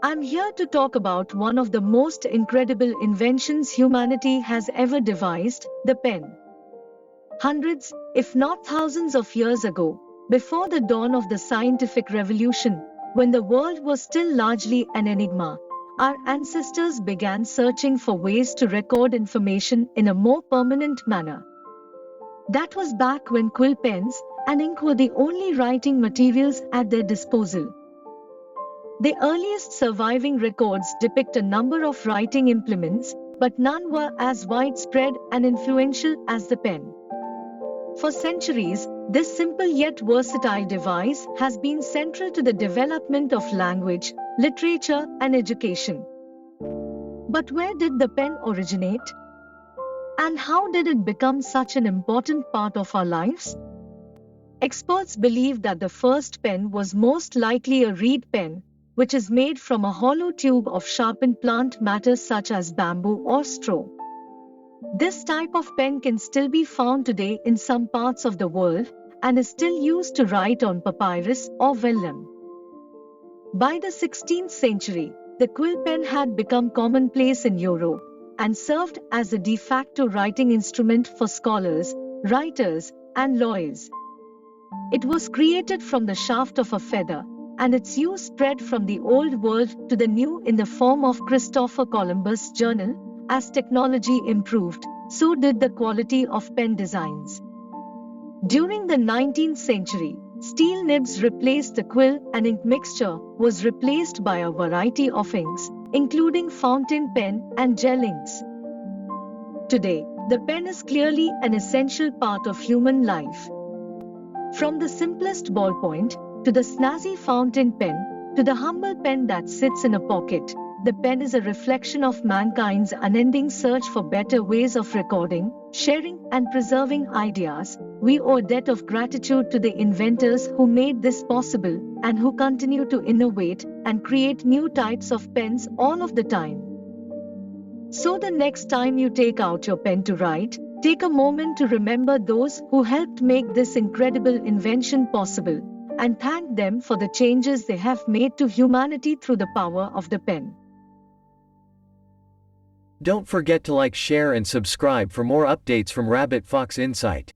I'm here to talk about one of the most incredible inventions humanity has ever devised, the pen. Hundreds, if not thousands of years ago, before the dawn of the scientific revolution, when the world was still largely an enigma, our ancestors began searching for ways to record information in a more permanent manner. That was back when quill pens and ink were the only writing materials at their disposal. The earliest surviving records depict a number of writing implements, but none were as widespread and influential as the pen. For centuries, this simple yet versatile device has been central to the development of language, literature, and education. But where did the pen originate? And how did it become such an important part of our lives? Experts believe that the first pen was most likely a reed pen, which is made from a hollow tube of sharpened plant matter such as bamboo or straw. This type of pen can still be found today in some parts of the world and is still used to write on papyrus or vellum. By the 16th century, the quill pen had become commonplace in Europe and served as a de facto writing instrument for scholars, writers, and lawyers. It was created from the shaft of a feather, and its use spread from the Old World to the New in the form of Christopher Columbus' journal. As technology improved, so did the quality of pen designs. During the 19th century, steel nibs replaced the quill and ink mixture was replaced by a variety of inks, including fountain pen and gel inks. Today, the pen is clearly an essential part of human life. From the simplest ballpoint, to the snazzy fountain pen, to the humble pen that sits in a pocket, the pen is a reflection of mankind's unending search for better ways of recording, sharing, and preserving ideas. We owe a debt of gratitude to the inventors who made this possible and who continue to innovate and create new types of pens all of the time. So the next time you take out your pen to write, take a moment to remember those who helped make this incredible invention possible, and thank them for the changes they have made to humanity through the power of the pen. Don't forget to like, share, and subscribe for more updates from Rabytfox Insight.